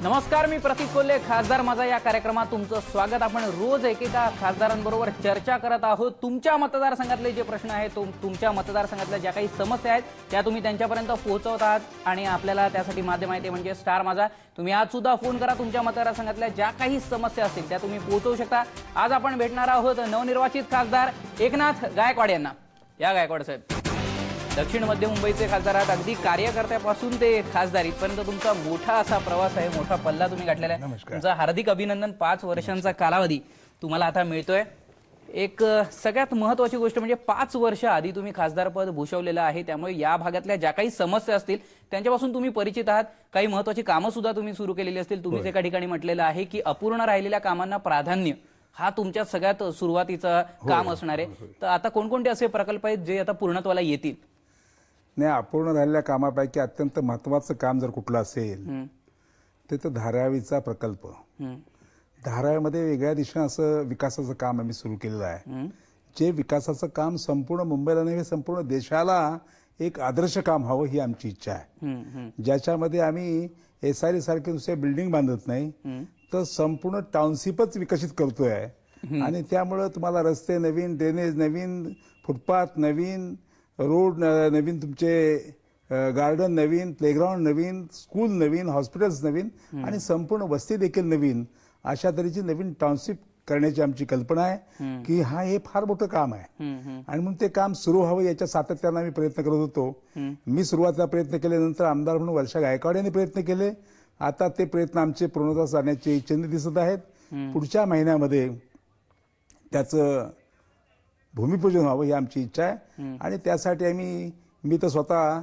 नमस्कार, मी प्रतीक कोल्हे. खासदार माझा या कार्यक्रमात तुमचं स्वागत. आपण रोज एकेका खासदारांबरोबर चर्चा करत आहोत. तुमच्या मतदारसंघातले जे प्रश्न आहेत, तुमच्या मतदारसंघातल्या ज्या काही समस्या आहेत त्या तुम्ही त्यांच्यापर्यंत पोहोचवत आहात आणि आपल्याला त्यासाठी माध्यम आहे ते म्हणजे स्टार माझा. तुम्ही आज सुद्धा फोन करा. तुमच्या मतदारसंघातल्या ज्या काही समस्या असतील त्या तुम्ही पोहोचवू शकता. आज आपण भेटणार आहोत नवनिर्वाचित खासदार एकनाथ गायकवाड यांना. या गायकवाड साहेब, दक्षिण मध्य मुंबईचे खासदार आहात. अगदी कार्यकर्त्यापासून ते खासदारीपर्यंत तुमचा मोठा असा प्रवास आहे, मोठा पल्ला तुम्ही गाठलेला आहे. तुमचं हार्दिक अभिनंदन. 5 वर्षांचा कालावधी तुम्हाला आता मिळतोय. एक सगळ्यात महत्त्वाची गोष्ट म्हणजे 5 वर्ष आधी तुम्ही खासदारपद भूषवलेलं आहे, त्यामुळे या भागातल्या ज्या काही समस्या असतील त्यांच्यापासून तुम्ही परिचित आहात. काही महत्त्वाची कामं सुद्धा तुम्ही सुरू केलेली असतील. तुम्हीच एका ठिकाणी म्हटलेलं आहे की अपूर्ण राहिलेल्या कामांना प्राधान्य हा तुमच्या सगळ्यात सुरुवातीचा काम असणार आहे. तर आता कोणकोणते असे प्रकल्प आहेत जे आता पूर्णत्वाला येतील? नाही, अपूर्ण राहिलेल्या कामापैकी अत्यंत महत्त्वाचं काम जर कुठलं असेल ते तर धारावीचा प्रकल्प. धारावीमध्ये वेगळ्या दिशेने असं विकासाचं काम आम्ही सुरू केलेलं आहे, जे विकासाचं काम संपूर्ण मुंबईला नव्हे संपूर्ण देशाला एक आदर्श काम हवं ही आमची इच्छा आहे. ज्याच्यामध्ये आम्ही SRE सारखे दुसरे बिल्डिंग बांधत नाही, तर संपूर्ण टाउनशिपच विकसित करतोय. आणि त्यामुळं तुम्हाला रस्ते नवीन, ड्रेनेज नवीन, फुटपाथ नवीन, रोड नवीन, तुमचे गार्डन नवीन, प्लेग्राऊंड नवीन, स्कूल नवीन, हॉस्पिटल्स नवीन आणि संपूर्ण वस्ती देखील नवीन, अशा तऱ्हेची नवीन टाउनशिप करण्याची आमची कल्पना आहे की हे फार मोठं काम आहे. आणि म्हणून ते काम सुरू व्हावं याच्या सातत्यानं आम्ही प्रयत्न करत होतो. मी सुरुवातीला प्रयत्न केल्यानंतर आमदार म्हणून वर्षा गायकवाड यांनी प्रयत्न केले. आता ते प्रयत्न आमचे पूर्णत्वास आणण्याचे चिन्ह दिसत आहेत. पुढच्या महिन्यामध्ये त्याचं भूमिपूजन व्हावं ही आमची इच्छा आहे. आणि त्यासाठी मी तर स्वतः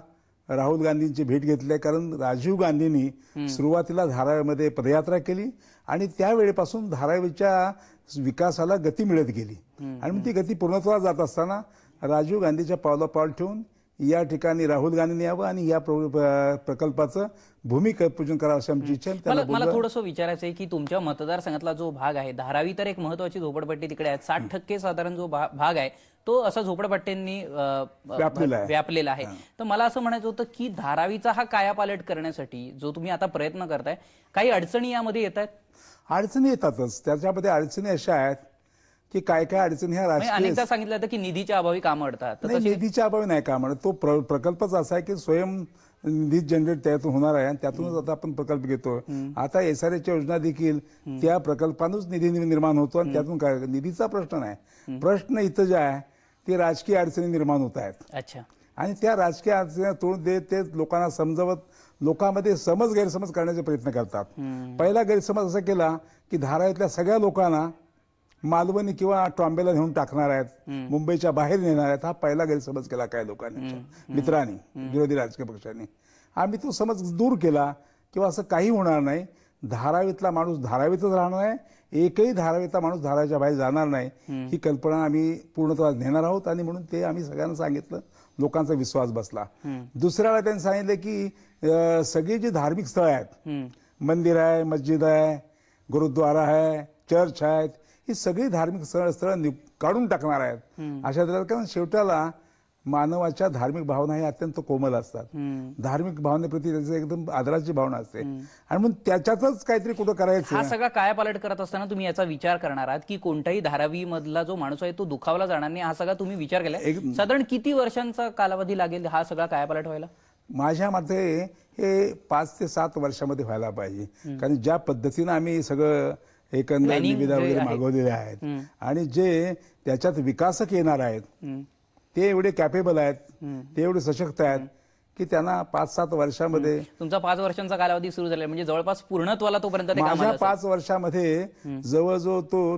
राहुल गांधींची भेट घेतली आहे, कारण राजीव गांधींनी सुरुवातीला धारावीमध्ये पदयात्रा केली आणि त्यावेळेपासून धारावीच्या विकासाला गती मिळत गेली. आणि मग ती गती पूर्णत्वाला जात असताना राजीव गांधीच्या पावला पाऊल ठेवून या ठिकाणी राहुल गांधींनी यावं आणि या प्रकल्पाचं भूमिपूजन करावं अशी आमची इच्छा आहे. मला थोडंसं विचारायचं आहे की तुमच्या मतदारसंघातला जो भाग आहे, धारावी तर एक महत्वाची झोपडपट्टी तिकडे आहे. 60% साधारण जो भाग आहे तो असा झोपडपट्ट्यांनी व्यापलेला आहे. तर मला असं म्हणायचं होतं की धारावीचा हा कायापालट करण्यासाठी जो तुम्ही आता प्रयत्न करताय, काही अडचणी यामध्ये येत आहेत? अडचणी येतातच. त्याच्यामध्ये अडचणी अशा आहेत की काय काय अडचणी ह्या राजकीय, अनेकदा सांगितलं होतं की निधीच्या अभावी कामं अडतात. निधीच्या अभावी नाही काम अडत. तो प्रकल्पच असा आहे की स्वयं निधी जनरेट त्यातून होणार आहे आणि त्यातूनच आता आपण प्रकल्प घेतो. आता SREच्या योजना देखील त्या प्रकल्पातूनच निधी निर्माण होतो आणि त्यातून काय निधीचा प्रश्न नाही. प्रश्न इथं जे आहे ते राजकीय अडचणी निर्माण होत आहेत. अच्छा. आणि त्या राजकीय अडचणी तोड देत ते लोकांना समजावत लोकांमध्ये गैरसमज करण्याचे प्रयत्न करतात. पहिला गैरसमज असा केला की धारावीतल्या सगळ्या लोकांना मालवणी किंवा टॉम्बेला नेऊन टाकणार आहेत, मुंबईच्या बाहेर नेणार आहेत. हा पहिला गैरसमज केला काही लोकांनी, मित्रांनी, विरोधी राजकीय पक्षांनी. आम्ही तो समज दूर केला किंवा असं काही होणार नाही. धारावीतला माणूस धारावीतच राहणार आहे, एकही धारावीतला माणूस धारावीच्या बाहेर जाणार नाही, ही कल्पना आम्ही पूर्णत्वास नेणार आहोत. आणि म्हणून ते आम्ही सगळ्यांना सांगितलं, लोकांचा विश्वास बसला. दुसऱ्या वेळा त्यांनी सांगितलं की सगळी जी धार्मिक स्थळं आहेत, मंदिर आहे, मस्जिद आहे, गुरुद्वारा आहे, चर्च आहेत, ही सगळी धार्मिक स्थळं काढून टाकणार आहेत. अशा तऱ्हेने, कारण शेवटाला मानवाच्या धार्मिक भावना ही अत्यंत कोमल असतात. धार्मिक भावनेप्रती त्याचं एकदम आदराची भावना असते आणि मग त्याच्यातच काहीतरी कुठं करायचं. हा सगळा कायापालट करत असताना तुम्ही याचा विचार करणार आहात की कोणताही धारावी मधला जो माणूस आहे तो दुखावला जाणार नाही, हा सगळा तुम्ही विचार केलाय? साधारण किती वर्षांचा कालावधी लागेल हा सगळा कायापालट व्हायला? माझ्या मते हे 5 ते 7 वर्षामध्ये व्हायला पाहिजे. कारण ज्या पद्धतीनं आम्ही सगळं एकंदर निविदा वगैरे मागवलेले आहेत आणि जे त्याच्यात विकासक येणार आहेत ते एवढे कॅपेबल आहेत, ते एवढे सशक्त आहेत की त्यांना 5-7 वर्षामध्ये. तुमचा 5 वर्षांचा कालावधी सुरू झाला म्हणजे जवळपास पूर्णत्वाला तोपर्यंत माझ्या 5 वर्षामध्ये जवळजवळ तो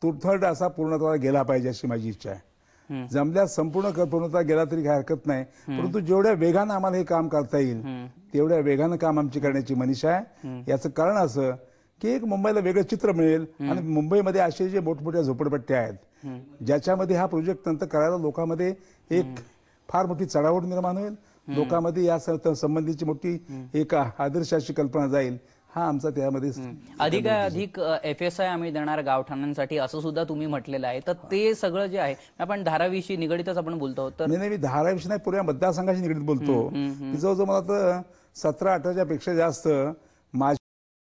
2/3 असा पूर्णत्वाला गेला पाहिजे अशी माझी इच्छा आहे. जमल्यास संपूर्ण पूर्णत्वाला गेला तरी काही हरकत नाही, परंतु जेवढ्या वेगानं आम्हाला हे काम करता येईल तेवढ्या वेगानं काम आमची करण्याची मनीषा आहे. याचं कारण असं की एक मुंबईला वेगळं चित्र मिळेल आणि मुंबईमध्ये असे जे मोठमोठ्या झोपडपट्ट्या आहेत ज्याच्यामध्ये हा प्रोजेक्ट नंतर करायला लोकांमध्ये एक फार मोठी चढावड निर्माण होईल, लोकांमध्ये या संबंधीची मोठी एक आदर्शाची कल्पना जाईल. हा आमचा त्यामध्ये अधिक FSI आम्ही देणार गावठाणांसाठी असं सुद्धा तुम्ही म्हटलेलं आहे. तर ते सगळं जे आहे आपण धाराविषयी निगडीतच आपण बोलतो. तर नाही, मी धाराविषयी नाही, पुऱ्या मतदारसंघाशी निगडीत बोलतो. जवळजवळ मला तर 17-18च्या पेक्षा जास्त